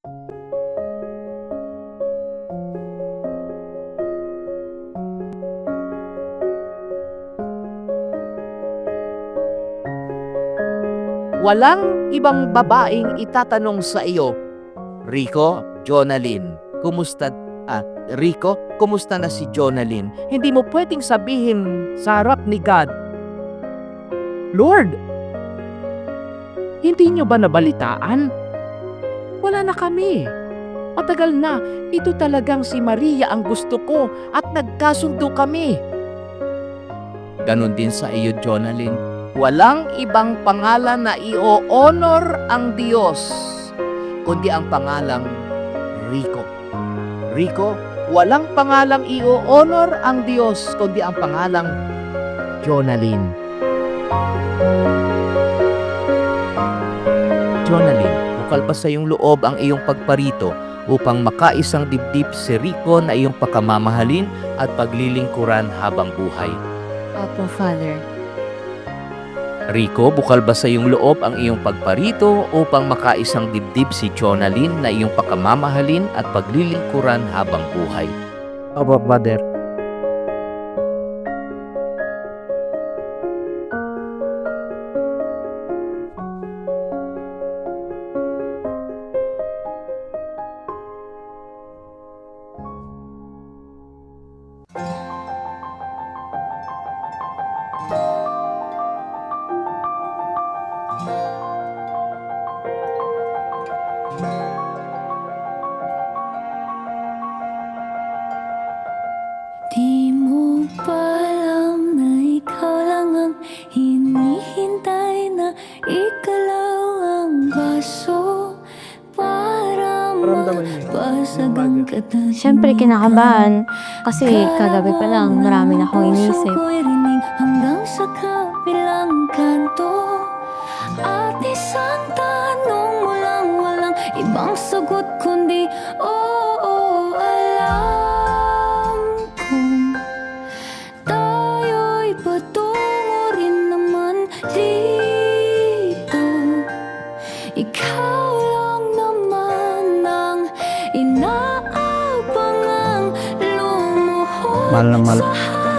Walang ibang babaeng itatanong sa iyo, Rico, Jonalyn, kumusta? Rico, kumusta na si Jonalyn? Hindi mo pwedeng sabihin sa harap ni God, Lord, hindi niyo ba nabalitaan? Wala na kami. Matagal na, ito talagang si Maria ang gusto ko at nagkasundo kami. Ganon din sa iyo, Jonalyn. Walang ibang pangalan na i-honor ang Diyos, kundi ang pangalang Rico. Rico, walang pangalang i-honor ang Diyos, kundi ang pangalang Jonalyn. Jonalyn, bukal pa sa iyong loob ang iyong pagparito upang makaisang dibdib si Rico na iyong pakamamahalin at paglilingkuran habang buhay. Opo, Father. Rico, bukal ba sa iyong loob ang iyong pagparito upang makaisang dibdib si Jonalyn na iyong pakamamahalin at paglilingkuran habang buhay? Opo, Father. Di mo ba alam na ikaw lang ang hinihintay, na ikalaw ang baso para mabasag ang katawan? Siyempre, kinakabahan. Kasi kagabi pa lang, marami na akong iniisip. Hanggang sa kabilang kanto, at isang tanong mo lang, walang ibang sagot kundi oo, alam kong tayo'y patungo rin naman dito. Ikaw lang naman ang inaabangang lumuhod. Mahal na mahal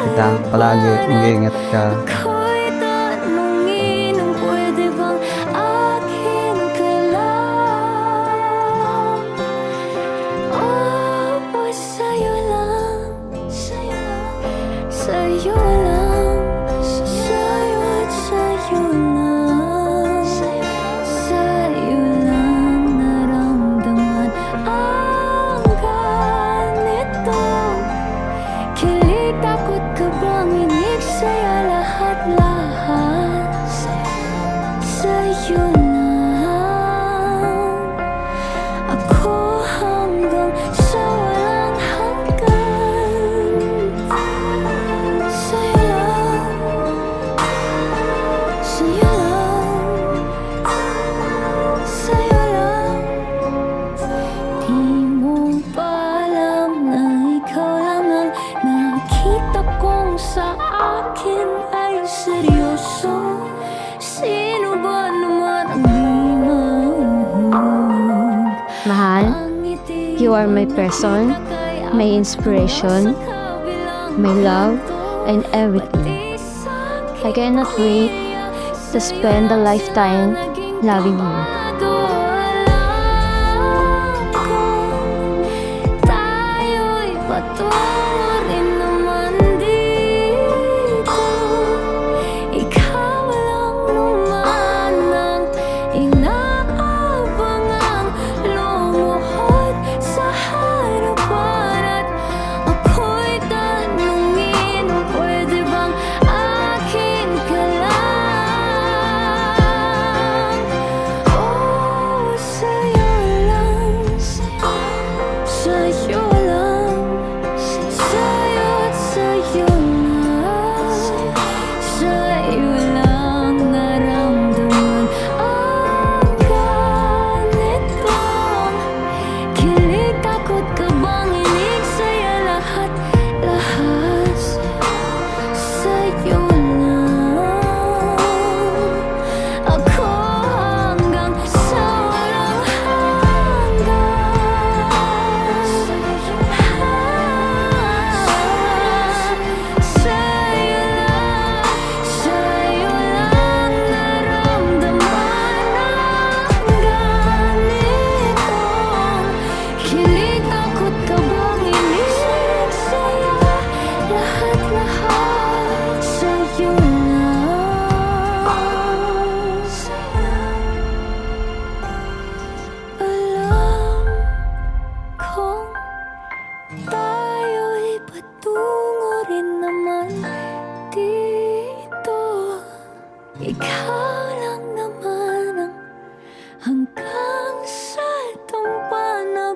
kita palagi. Mag-iingat ka. Ako'y tanungin kung pwede bang akin ka lang. Oh, sa'yo lang, sa'yo lang, sa'yo lang, sa'yo at sa'yo lang, sa'yo lang naramdaman ang ganito. Kilig, takot, kabang, inig, saya, lahat-lahat sa'yo lang. Ako hanggang sa walang hanggan. Sa'yo lang, sa'yo lang, sa'yo lang. Di mo ba alam na ikaw lang ang nakita kong sa akin ay seryoso? Sino ba naman ang di mahuhug? Mahal, Ang ngiti you are my person, my inspiration, my love, and everything. I cannot wait to spend a lifetime loving you. Tayo'y patungo rin naman dito. Ikaw lang naman ang inaabangang lumuhod sa harapan. At ako'y tanungin kung pwede bang akin ka lang. Oh,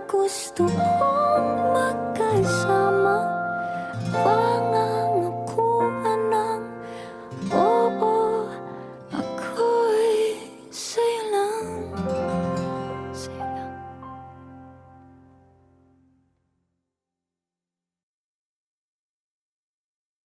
gusto mo.